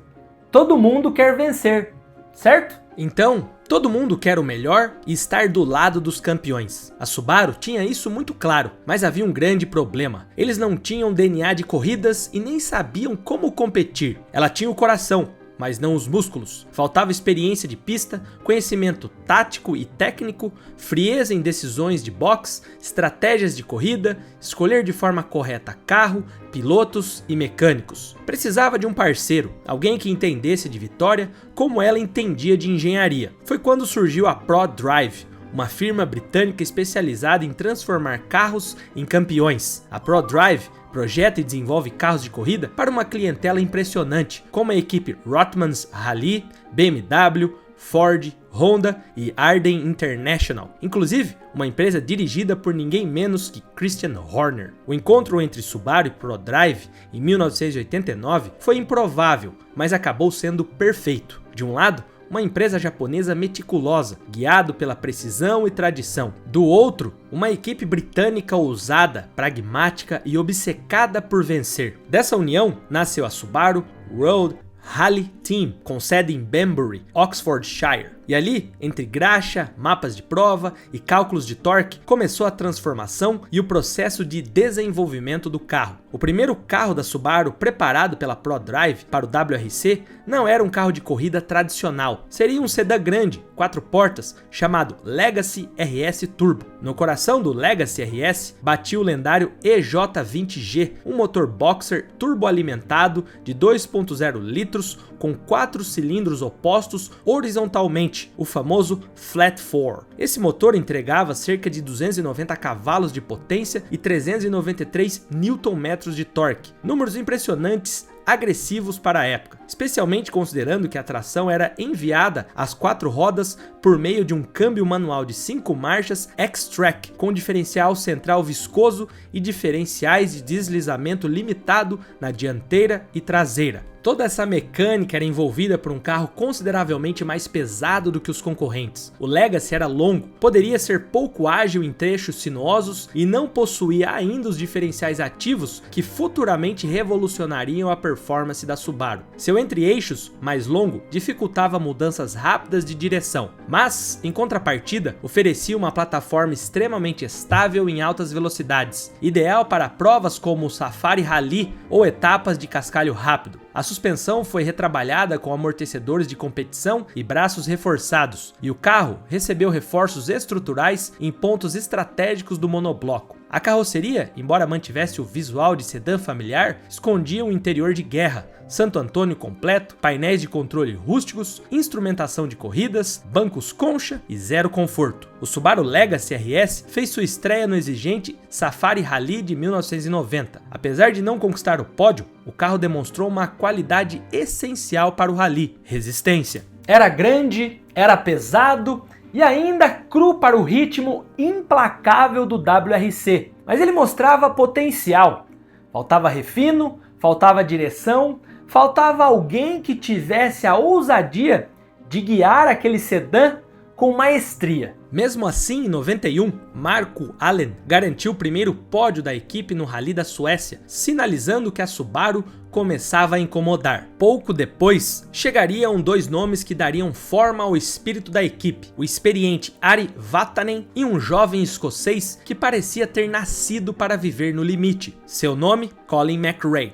[SPEAKER 8] todo mundo quer vencer, certo?
[SPEAKER 1] Então, todo mundo quer o melhor e estar do lado dos campeões. A Subaru tinha isso muito claro, mas havia um grande problema. Eles não tinham DNA de corridas e nem sabiam como competir. Ela tinha o coração, mas não os músculos. Faltava experiência de pista, conhecimento tático e técnico, frieza em decisões de boxe, estratégias de corrida, escolher de forma correta carro, pilotos e mecânicos. Precisava de um parceiro, alguém que entendesse de vitória como ela entendia de engenharia. Foi quando surgiu a ProDrive, uma firma britânica especializada em transformar carros em campeões. A ProDrive projeta e desenvolve carros de corrida para uma clientela impressionante, como a equipe Rothmans Rally, BMW, Ford, Honda e Arden International, inclusive uma empresa dirigida por ninguém menos que Christian Horner. O encontro entre Subaru e ProDrive em 1989 foi improvável, mas acabou sendo perfeito. De um lado, uma empresa japonesa meticulosa, guiado pela precisão e tradição. Do outro, uma equipe britânica ousada, pragmática e obcecada por vencer. Dessa união, nasceu a Subaru Road Rally Team, com sede em Banbury, Oxfordshire. E ali, entre graxa, mapas de prova e cálculos de torque, começou a transformação e o processo de desenvolvimento do carro. O primeiro carro da Subaru preparado pela ProDrive para o WRC não era um carro de corrida tradicional, seria um sedã grande, 4 portas, chamado Legacy RS Turbo. No coração do Legacy RS batia o lendário EJ20G, um motor boxer turboalimentado de 2.0 litros com 4 cilindros opostos horizontalmente, o famoso Flat 4. Esse motor entregava cerca de 290 cavalos de potência e 393 Nm de torque, números impressionantes, agressivos para a época, especialmente considerando que a tração era enviada às 4 rodas por meio de um câmbio manual de 5 marchas X-Track, com diferencial central viscoso e diferenciais de deslizamento limitado na dianteira e traseira. Toda essa mecânica era envolvida por um carro consideravelmente mais pesado do que os concorrentes. O Legacy era longo, poderia ser pouco ágil em trechos sinuosos e não possuía ainda os diferenciais ativos que futuramente revolucionariam a performance da Subaru. Seu entre-eixos, mais longo, dificultava mudanças rápidas de direção, mas, em contrapartida, oferecia uma plataforma extremamente estável em altas velocidades, ideal para provas como o Safari Rally ou etapas de cascalho rápido. A suspensão foi retrabalhada com amortecedores de competição e braços reforçados, e o carro recebeu reforços estruturais em pontos estratégicos do monobloco. A carroceria, embora mantivesse o visual de sedã familiar, escondia um interior de guerra, Santo Antônio completo, painéis de controle rústicos, instrumentação de corridas, bancos concha e zero conforto. O Subaru Legacy RS fez sua estreia no exigente Safari Rally de 1990. Apesar de não conquistar o pódio, o carro demonstrou uma qualidade essencial para o rally: resistência.
[SPEAKER 8] Era grande, era pesado e ainda cru para o ritmo implacável do WRC, mas ele mostrava potencial. Faltava refino, faltava direção, faltava alguém que tivesse a ousadia de guiar aquele sedã com maestria.
[SPEAKER 1] Mesmo assim, em 91, Marco Allen garantiu o primeiro pódio da equipe no Rally da Suécia, sinalizando que a Subaru começava a incomodar. Pouco depois, chegariam 2 nomes que dariam forma ao espírito da equipe: o experiente Ari Vatanen e um jovem escocês que parecia ter nascido para viver no limite. Seu nome, Colin McRae.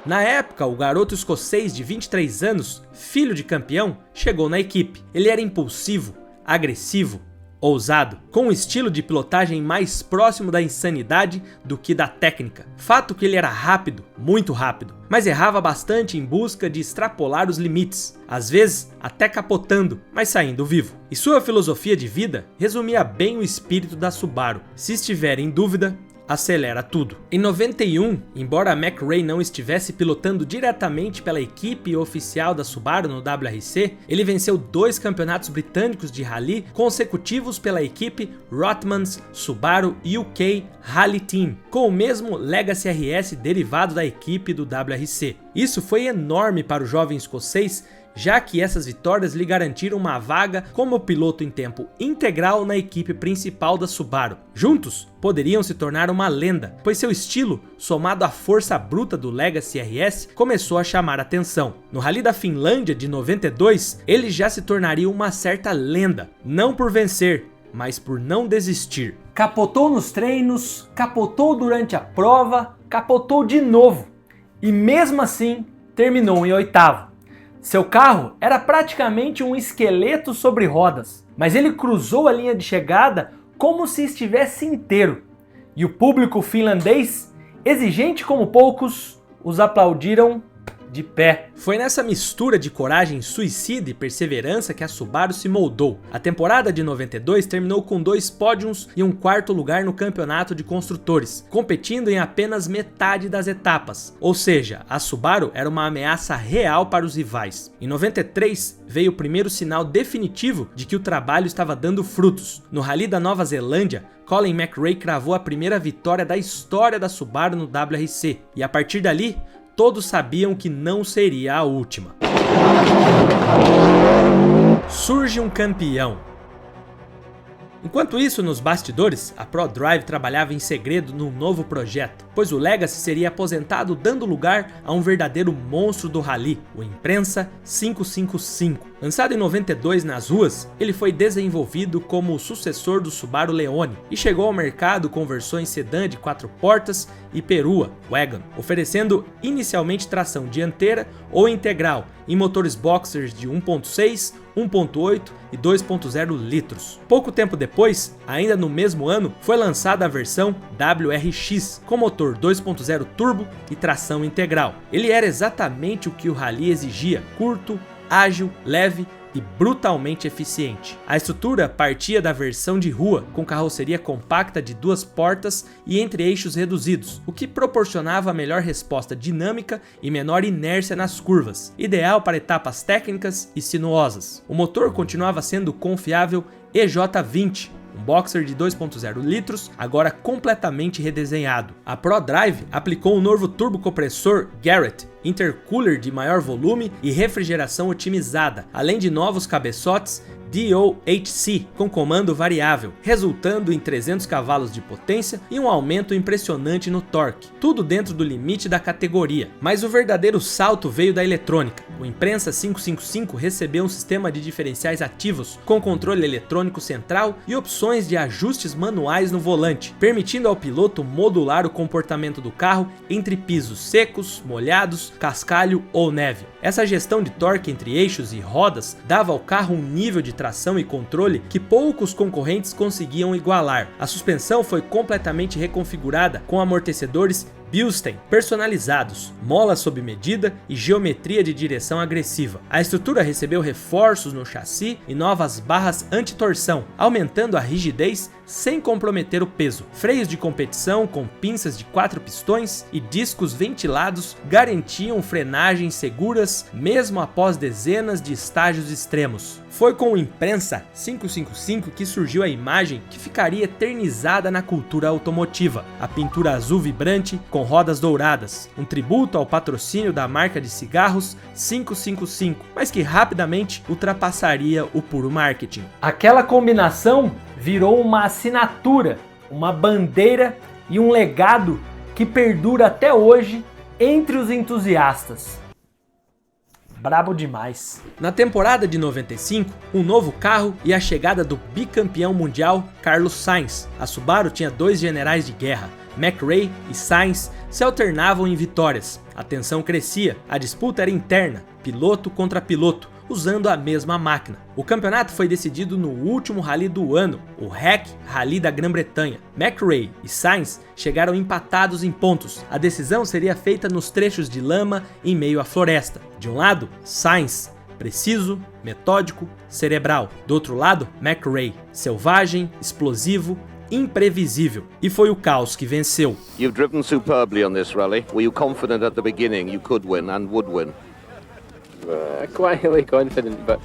[SPEAKER 1] Na época, o garoto escocês de 23 anos, filho de campeão, chegou na equipe. Ele era impulsivo, agressivo, ousado, com um estilo de pilotagem mais próximo da insanidade do que da técnica. Fato que ele era rápido, muito rápido, mas errava bastante em busca de extrapolar os limites, às vezes até capotando, mas saindo vivo. E sua filosofia de vida resumia bem o espírito da Subaru: se estiver em dúvida, acelera tudo. Em 91, embora McRae não estivesse pilotando diretamente pela equipe oficial da Subaru no WRC, ele venceu 2 campeonatos britânicos de rally consecutivos pela equipe Rothmans Subaru UK Rally Team, com o mesmo Legacy RS derivado da equipe do WRC. Isso foi enorme para o jovem escocês, já que essas vitórias lhe garantiram uma vaga como piloto em tempo integral na equipe principal da Subaru. Juntos, poderiam se tornar uma lenda, pois seu estilo, somado à força bruta do Legacy RS, começou a chamar atenção. No Rally da Finlândia de 92, ele já se tornaria uma certa lenda, não por vencer, mas por não desistir.
[SPEAKER 8] Capotou nos treinos, capotou durante a prova, capotou de novo e mesmo assim terminou em 8º. Seu carro era praticamente um esqueleto sobre rodas, mas ele cruzou a linha de chegada como se estivesse inteiro. E o público finlandês, exigente como poucos, os aplaudiram de pé.
[SPEAKER 1] Foi nessa mistura de coragem suicida e perseverança que a Subaru se moldou. A temporada de 92 terminou com 2 pódios e um 4º lugar no campeonato de construtores, competindo em apenas metade das etapas, ou seja, a Subaru era uma ameaça real para os rivais. Em 93 veio o primeiro sinal definitivo de que o trabalho estava dando frutos. No Rally da Nova Zelândia, Colin McRae cravou a primeira vitória da história da Subaru no WRC, e a partir dali, todos sabiam que não seria a última. Surge um campeão. Enquanto isso, nos bastidores, a ProDrive trabalhava em segredo num novo projeto, pois o Legacy seria aposentado, dando lugar a um verdadeiro monstro do rally, o Imprensa 555. Lançado em 92 nas ruas, ele foi desenvolvido como o sucessor do Subaru Leone e chegou ao mercado com versões sedã de 4 portas e perua, wagon, oferecendo inicialmente tração dianteira ou integral em motores boxers de 1.6, 1.8 e 2.0 litros. Pouco tempo depois, ainda no mesmo ano, foi lançada a versão WRX, com motor 2.0 turbo e tração integral. Ele era exatamente o que o rally exigia: curto, ágil, leve e brutalmente eficiente. A estrutura partia da versão de rua, com carroceria compacta de 2 portas e entre eixos reduzidos, o que proporcionava melhor resposta dinâmica e menor inércia nas curvas, ideal para etapas técnicas e sinuosas. O motor continuava sendo o confiável EJ20, um boxer de 2.0 litros, agora completamente redesenhado. A ProDrive aplicou um novo turbocompressor Garrett, intercooler de maior volume e refrigeração otimizada, além de novos cabeçotes DOHC com comando variável, resultando em 300 cavalos de potência e um aumento impressionante no torque, tudo dentro do limite da categoria. Mas o verdadeiro salto veio da eletrônica. O Imprensa 555 recebeu um sistema de diferenciais ativos com controle eletrônico central e opções de ajustes manuais no volante, permitindo ao piloto modular o comportamento do carro entre pisos secos, molhados, cascalho ou neve. Essa gestão de torque entre eixos e rodas dava ao carro um nível de tração e controle que poucos concorrentes conseguiam igualar. A suspensão foi completamente reconfigurada com amortecedores Bilstein personalizados, molas sob medida e geometria de direção agressiva. A estrutura recebeu reforços no chassi e novas barras anti-torção, aumentando a rigidez sem comprometer o peso. Freios de competição com pinças de 4 pistões e discos ventilados garantiam frenagens seguras mesmo após dezenas de estágios extremos. Foi com o Imprensa 555 que surgiu a imagem que ficaria eternizada na cultura automotiva: a pintura azul vibrante com rodas douradas, um tributo ao patrocínio da marca de cigarros 555, mas que rapidamente ultrapassaria o puro marketing.
[SPEAKER 8] Aquela combinação virou uma assinatura, uma bandeira e um legado que perdura até hoje entre os entusiastas. Brabo demais.
[SPEAKER 1] Na temporada de 95, um novo carro e a chegada do bicampeão mundial Carlos Sainz. A Subaru tinha 2 generais de guerra, McRae e Sainz, se alternavam em vitórias. A tensão crescia, a disputa era interna, piloto contra piloto, usando a mesma máquina. O campeonato foi decidido no último rally do ano, o REC Rally da Grã-Bretanha. McRae e Sainz chegaram empatados em pontos. A decisão seria feita nos trechos de lama em meio à floresta. De um lado, Sainz, preciso, metódico, cerebral. Do outro lado, McRae, selvagem, explosivo, imprevisível, e foi o caos que venceu.
[SPEAKER 9] You've driven superbly on this rally. Were you confident at the beginning you could win and would win?
[SPEAKER 4] Quietly confident, but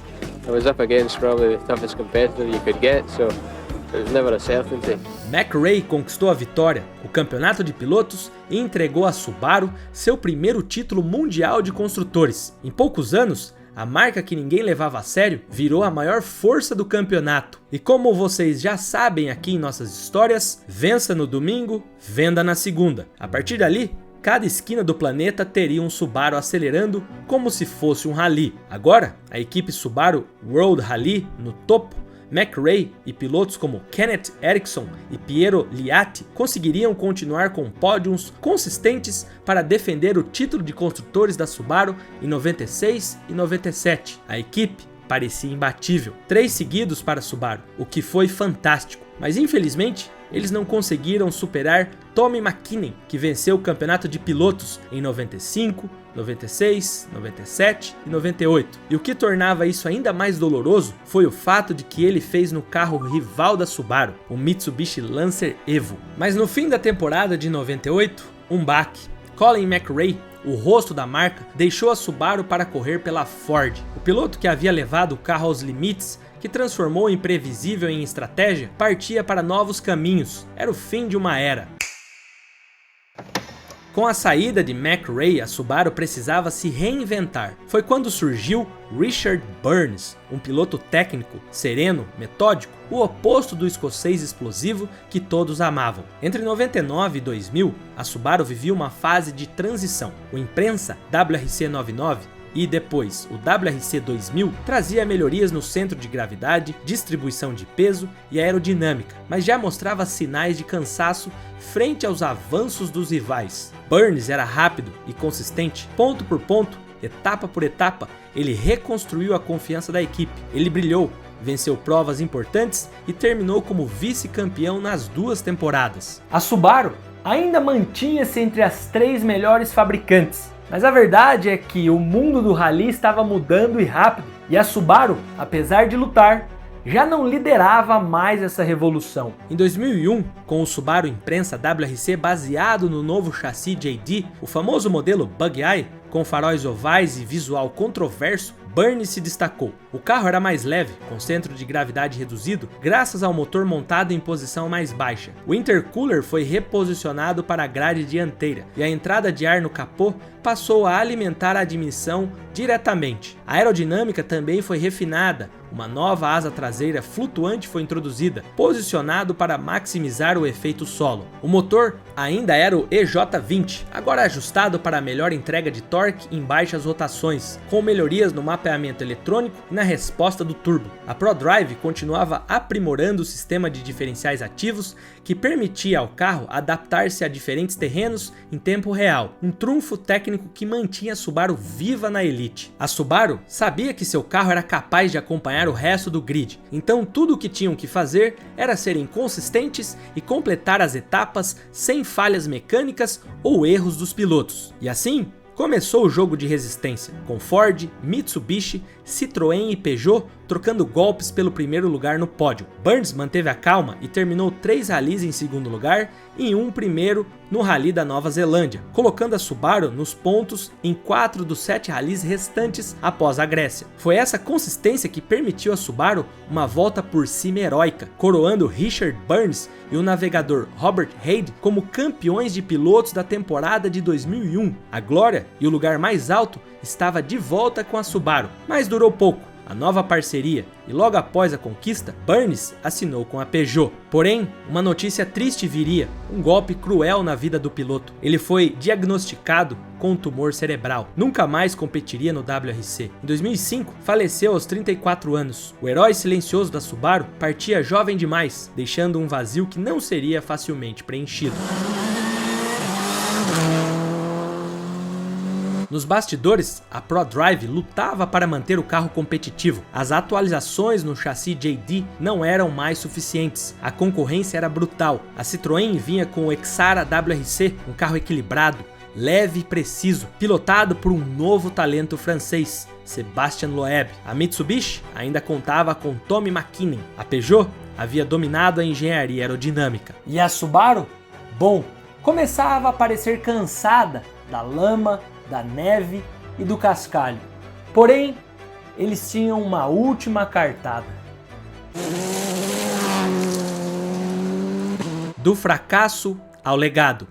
[SPEAKER 4] I was up against probably the toughest competitor you could get, so it was never a certainty.
[SPEAKER 1] McRae conquistou a vitória, o campeonato de pilotos, e entregou a Subaru seu primeiro título mundial de construtores. Em poucos anos, a marca que ninguém levava a sério virou a maior força do campeonato. E como vocês já sabem aqui em nossas histórias, vença no domingo, venda na segunda. A partir dali, cada esquina do planeta teria um Subaru acelerando como se fosse um rally. Agora, a equipe Subaru World Rally no topo, McRae e pilotos como Kenneth Eriksson e Piero Liatti conseguiriam continuar com pódios consistentes para defender o título de construtores da Subaru em 96 e 97. A equipe parecia imbatível. 3 seguidos para a Subaru, o que foi fantástico. Mas infelizmente, eles não conseguiram superar Tommy McKinnon, que venceu o campeonato de pilotos em 95, 96, 97 e 98. E o que tornava isso ainda mais doloroso foi o fato de que ele fez no carro rival da Subaru, o Mitsubishi Lancer Evo. Mas no fim da temporada de 98, um baque. Colin McRae, o rosto da marca, deixou a Subaru para correr pela Ford. O piloto que havia levado o carro aos limites, que transformou o imprevisível em estratégia, partia para novos caminhos. Era o fim de uma era. Com a saída de McRae, a Subaru precisava se reinventar. Foi quando surgiu Richard Burns, um piloto técnico, sereno, metódico, o oposto do escocês explosivo que todos amavam. Entre 99 e 2000, a Subaru vivia uma fase de transição. O Imprensa WRC-99 e depois o WRC-2000 trazia melhorias no centro de gravidade, distribuição de peso e aerodinâmica, mas já mostrava sinais de cansaço frente aos avanços dos rivais. Burns era rápido e consistente, ponto por ponto, etapa por etapa, ele reconstruiu a confiança da equipe. Ele brilhou, venceu provas importantes e terminou como vice-campeão nas 2 temporadas.
[SPEAKER 8] A Subaru ainda mantinha-se entre as 3 melhores fabricantes. Mas a verdade é que o mundo do rally estava mudando e rápido, e a Subaru, apesar de lutar, já não liderava mais essa revolução.
[SPEAKER 1] Em 2001, com o Subaru Imprensa WRC baseado no novo chassi JD, o famoso modelo Bug Eye, com faróis ovais e visual controverso, Burns se destacou. O carro era mais leve, com centro de gravidade reduzido, graças ao motor montado em posição mais baixa. O intercooler foi reposicionado para a grade dianteira e a entrada de ar no capô passou a alimentar a admissão diretamente. A aerodinâmica também foi refinada. Uma nova asa traseira flutuante foi introduzida, posicionado para maximizar o efeito solo. O motor ainda era o EJ20, agora ajustado para melhor entrega de torque em baixas rotações, com melhorias no mapeamento eletrônico e na resposta do turbo. A ProDrive continuava aprimorando o sistema de diferenciais ativos que permitia ao carro adaptar-se a diferentes terrenos em tempo real, um trunfo técnico que mantinha a Subaru viva na elite. A Subaru sabia que seu carro era capaz de acompanhar o resto do grid, então tudo o que tinham que fazer era serem consistentes e completar as etapas sem falhas mecânicas ou erros dos pilotos. E assim, começou o jogo de resistência, com Ford, Mitsubishi, Citroën e Peugeot trocando golpes pelo primeiro lugar no pódio. Burns manteve a calma e terminou 3 rallies em segundo lugar e um primeiro no Rally da Nova Zelândia, colocando a Subaru nos pontos em 4 dos 7 rallies restantes após a Grécia. Foi essa consistência que permitiu a Subaru uma volta por cima heróica, coroando Richard Burns e o navegador Robert Haid como campeões de pilotos da temporada de 2001. A glória e o lugar mais alto estava de volta com a Subaru, mas durou pouco. A nova parceria e logo após a conquista, Burns assinou com a Peugeot. Porém, uma notícia triste viria, um golpe cruel na vida do piloto. Ele foi diagnosticado com um tumor cerebral. Nunca mais competiria no WRC. Em 2005, faleceu aos 34 anos. O herói silencioso da Subaru partia jovem demais, deixando um vazio que não seria facilmente preenchido. Nos bastidores, a ProDrive lutava para manter o carro competitivo. As atualizações no chassi JD não eram mais suficientes. A concorrência era brutal. A Citroën vinha com o Xara WRC, um carro equilibrado, leve e preciso, pilotado por um novo talento francês, Sébastien Loeb. A Mitsubishi ainda contava com Tommy McKinnon. A Peugeot havia dominado a engenharia aerodinâmica.
[SPEAKER 8] E a Subaru? Bom, começava a parecer cansada da lama, da neve e do cascalho. Porém, eles tinham uma última cartada.
[SPEAKER 1] Do fracasso ao legado.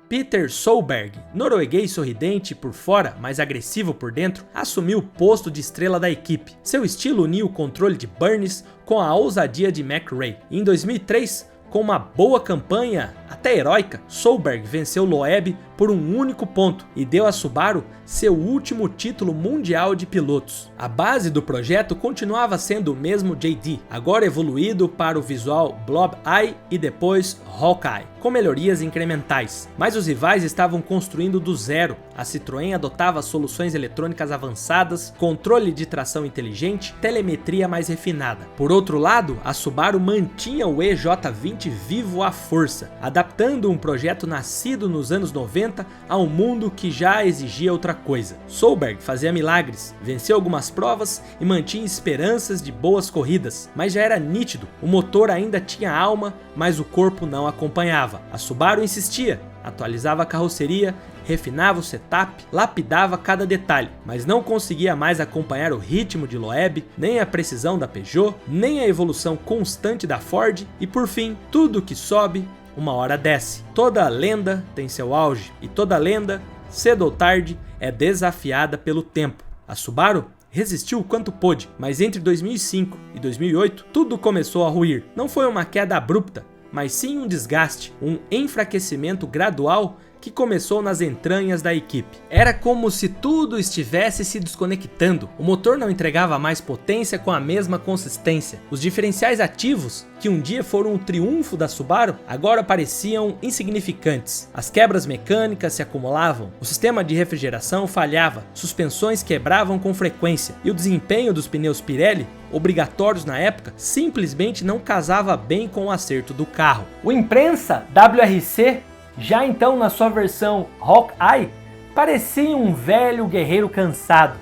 [SPEAKER 1] Peter Solberg, norueguês sorridente por fora, mas agressivo por dentro, assumiu o posto de estrela da equipe. Seu estilo unia o controle de Burns com a ousadia de McRae. Em 2003, com uma boa campanha, até heróica, Solberg venceu Loeb por um único ponto e deu a Subaru seu último título mundial de pilotos. A base do projeto continuava sendo o mesmo JD, agora evoluído para o visual Blob Eye e depois Hawkeye, com melhorias incrementais. Mas os rivais estavam construindo do zero. A Citroën adotava soluções eletrônicas avançadas, controle de tração inteligente, telemetria mais refinada. Por outro lado, a Subaru mantinha o EJ20 vivo à força, adaptando um projeto nascido nos anos 90 a um mundo que já exigia outra coisa. Solberg fazia milagres, venceu algumas provas e mantinha esperanças de boas corridas, mas já era nítido, o motor ainda tinha alma, mas o corpo não acompanhava. A Subaru insistia, atualizava a carroceria, refinava o setup, lapidava cada detalhe, mas não conseguia mais acompanhar o ritmo de Loeb, nem a precisão da Peugeot, nem a evolução constante da Ford e, por fim, tudo que sobe, uma hora desce. Toda lenda tem seu auge, e toda lenda, cedo ou tarde, é desafiada pelo tempo. A Subaru resistiu o quanto pôde, mas entre 2005 e 2008, tudo começou a ruir. Não foi uma queda abrupta, mas sim um desgaste, um enfraquecimento gradual que começou nas entranhas da equipe. Era como se tudo estivesse se desconectando. O motor não entregava mais potência com a mesma consistência. Os diferenciais ativos, que um dia foram o triunfo da Subaru, agora pareciam insignificantes. As quebras mecânicas se acumulavam, o sistema de refrigeração falhava, suspensões quebravam com frequência e o desempenho dos pneus Pirelli, obrigatórios na época, simplesmente não casava bem com o acerto do carro.
[SPEAKER 8] O Imprensa WRC, já então na sua versão Hawkeye, parecia um velho guerreiro cansado,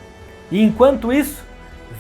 [SPEAKER 8] e enquanto isso,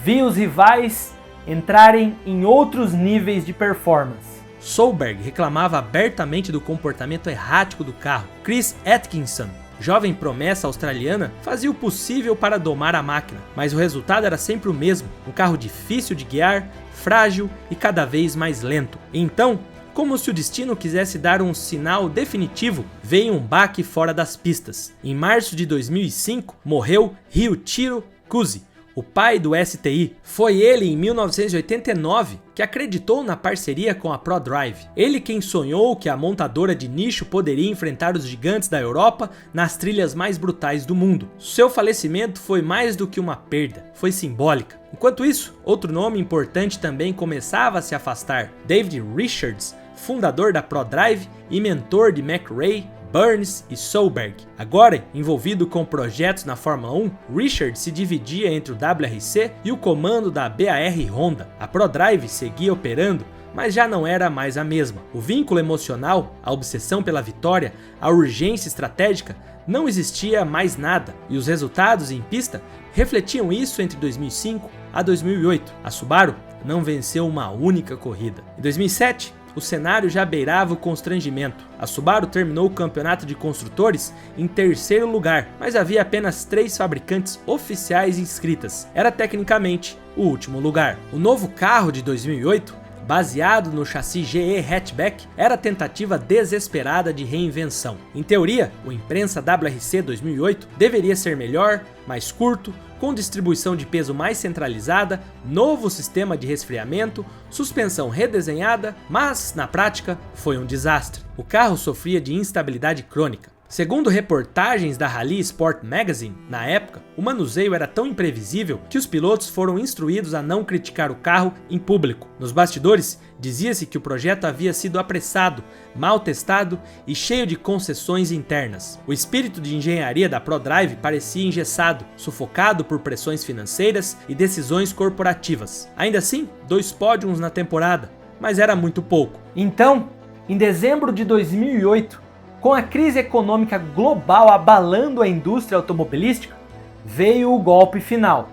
[SPEAKER 8] via os rivais entrarem em outros níveis de performance.
[SPEAKER 1] Solberg reclamava abertamente do comportamento errático do carro. Chris Atkinson, jovem promessa australiana, fazia o possível para domar a máquina, mas o resultado era sempre o mesmo, um carro difícil de guiar, frágil e cada vez mais lento. Então, como se o destino quisesse dar um sinal definitivo, veio um baque fora das pistas. Em março de 2005, morreu Ryuichiro Kuzi, o pai do STI. Foi ele, em 1989, que acreditou na parceria com a ProDrive. Ele quem sonhou que a montadora de nicho poderia enfrentar os gigantes da Europa nas trilhas mais brutais do mundo. Seu falecimento foi mais do que uma perda, foi simbólica. Enquanto isso, outro nome importante também começava a se afastar. David Richards, fundador da ProDrive e mentor de McRae, Burns e Solberg. Agora, envolvido com projetos na Fórmula 1, Richard se dividia entre o WRC e o comando da BAR Honda. A ProDrive seguia operando, mas já não era mais a mesma. O vínculo emocional, a obsessão pela vitória, a urgência estratégica, não existia mais nada, e os resultados em pista refletiam isso entre 2005 a 2008. A Subaru não venceu uma única corrida. Em 2007, o cenário já beirava o constrangimento. A Subaru terminou o campeonato de construtores em terceiro lugar, mas havia apenas 3 fabricantes oficiais inscritas. Era tecnicamente o último lugar. O novo carro de 2008, baseado no chassi GE hatchback, era a tentativa desesperada de reinvenção. Em teoria, o Imprensa WRC 2008 deveria ser melhor, mais curto, com distribuição de peso mais centralizada, novo sistema de resfriamento, suspensão redesenhada, mas, na prática, foi um desastre. O carro sofria de instabilidade crônica. Segundo reportagens da Rally Sport Magazine, na época, o manuseio era tão imprevisível que os pilotos foram instruídos a não criticar o carro em público. Nos bastidores, dizia-se que o projeto havia sido apressado, mal testado e cheio de concessões internas. O espírito de engenharia da ProDrive parecia engessado, sufocado por pressões financeiras e decisões corporativas. Ainda assim, 2 pódios na temporada, mas era muito pouco.
[SPEAKER 8] Então, em dezembro de 2008, com a crise econômica global abalando a indústria automobilística, veio o golpe final.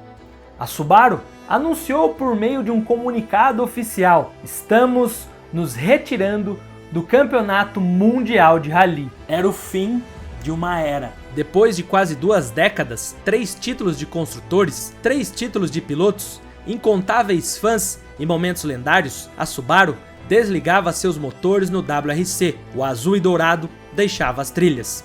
[SPEAKER 8] A Subaru anunciou por meio de um comunicado oficial: estamos nos retirando do Campeonato Mundial de Rally. Era o fim de uma era.
[SPEAKER 1] Depois de quase 2 décadas, 3 títulos de construtores, 3 títulos de pilotos, incontáveis fãs e momentos lendários, a Subaru desligava seus motores no WRC, o azul e dourado deixava as trilhas.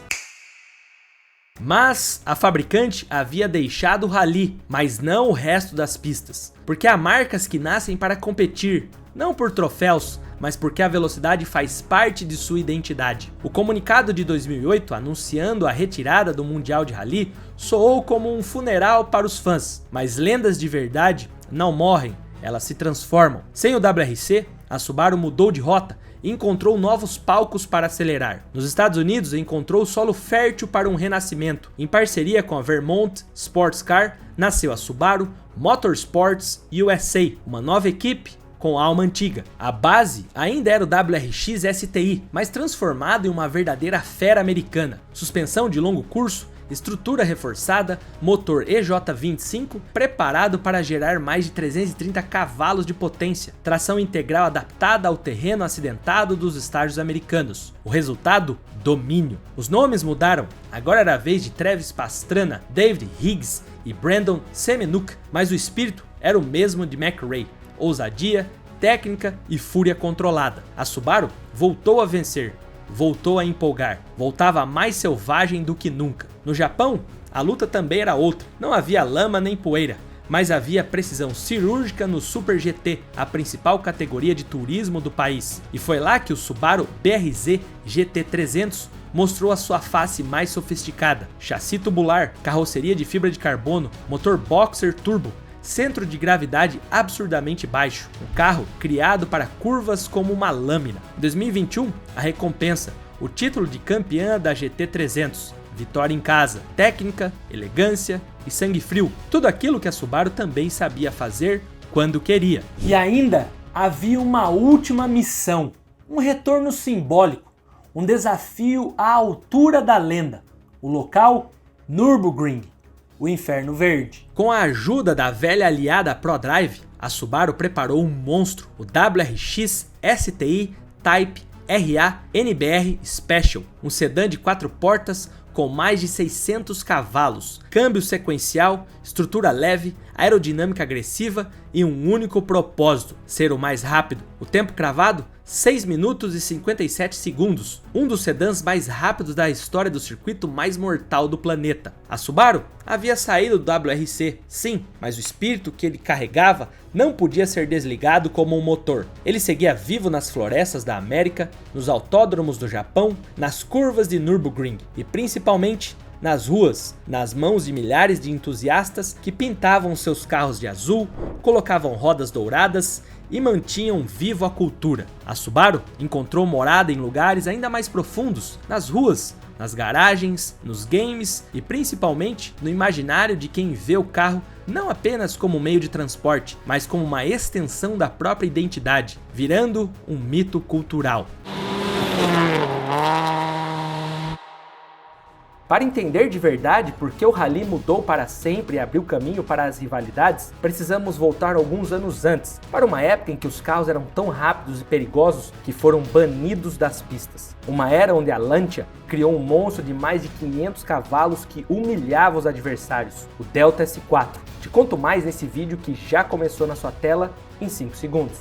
[SPEAKER 1] Mas a fabricante havia deixado o rally, mas não o resto das pistas, porque há marcas que nascem para competir, não por troféus, mas porque a velocidade faz parte de sua identidade. O comunicado de 2008, anunciando a retirada do Mundial de Rally, soou como um funeral para os fãs, mas lendas de verdade não morrem, elas se transformam. Sem o WRC, a Subaru mudou de rota e encontrou novos palcos para acelerar. Nos Estados Unidos, encontrou solo fértil para um renascimento. Em parceria com a Vermont Sports Car, nasceu a Subaru Motorsports USA, uma nova equipe com alma antiga. A base ainda era o WRX STI, mas transformado em uma verdadeira fera americana. Suspensão de longo curso, estrutura reforçada, motor EJ25 preparado para gerar mais de 330 cavalos de potência, tração integral adaptada ao terreno acidentado dos estágios americanos. O resultado? Domínio. Os nomes mudaram, agora era a vez de Travis Pastrana, David Higgs e Brandon Semenuk, mas o espírito era o mesmo de McRae. Ousadia, técnica e fúria controlada. A Subaru voltou a vencer, voltou a empolgar, voltava mais selvagem do que nunca. No Japão, a luta também era outra. Não havia lama nem poeira, mas havia precisão cirúrgica no Super GT, a principal categoria de turismo do país. E foi lá que o Subaru BRZ GT300 mostrou a sua face mais sofisticada. Chassi tubular, carroceria de fibra de carbono, motor boxer turbo, centro de gravidade absurdamente baixo, um carro criado para curvas como uma lâmina. Em 2021, a recompensa, o título de campeã da GT300, vitória em casa, técnica, elegância e sangue frio, tudo aquilo que a Subaru também sabia fazer quando queria.
[SPEAKER 8] E ainda havia uma última missão, um retorno simbólico, um desafio à altura da lenda, o local Nürburgring, o Inferno Verde.
[SPEAKER 1] Com a ajuda da velha aliada ProDrive, a Subaru preparou um monstro, o WRX STI Type RA NBR Special, um sedã de 4 portas com mais de 600 cavalos, câmbio sequencial, estrutura leve, aerodinâmica agressiva e um único propósito: ser o mais rápido. O tempo cravado? 6 minutos e 57 segundos, um dos sedãs mais rápidos da história do circuito mais mortal do planeta. A Subaru havia saído do WRC, sim, mas o espírito que ele carregava não podia ser desligado como um motor. Ele seguia vivo nas florestas da América, nos autódromos do Japão, nas curvas de Nürburgring e principalmente nas ruas, nas mãos de milhares de entusiastas que pintavam seus carros de azul, colocavam rodas douradas e mantinham vivo a cultura. A Subaru encontrou morada em lugares ainda mais profundos, nas ruas, nas garagens, nos games e principalmente no imaginário de quem vê o carro não apenas como meio de transporte, mas como uma extensão da própria identidade, virando um mito cultural.
[SPEAKER 8] Para entender de verdade por que o rally mudou para sempre e abriu caminho para as rivalidades, precisamos voltar alguns anos antes, para uma época em que os carros eram tão rápidos e perigosos que foram banidos das pistas. Uma era onde a Lancia criou um monstro de mais de 500 cavalos que humilhava os adversários, o Delta S4. Te conto mais nesse vídeo que já começou na sua tela em 5 segundos.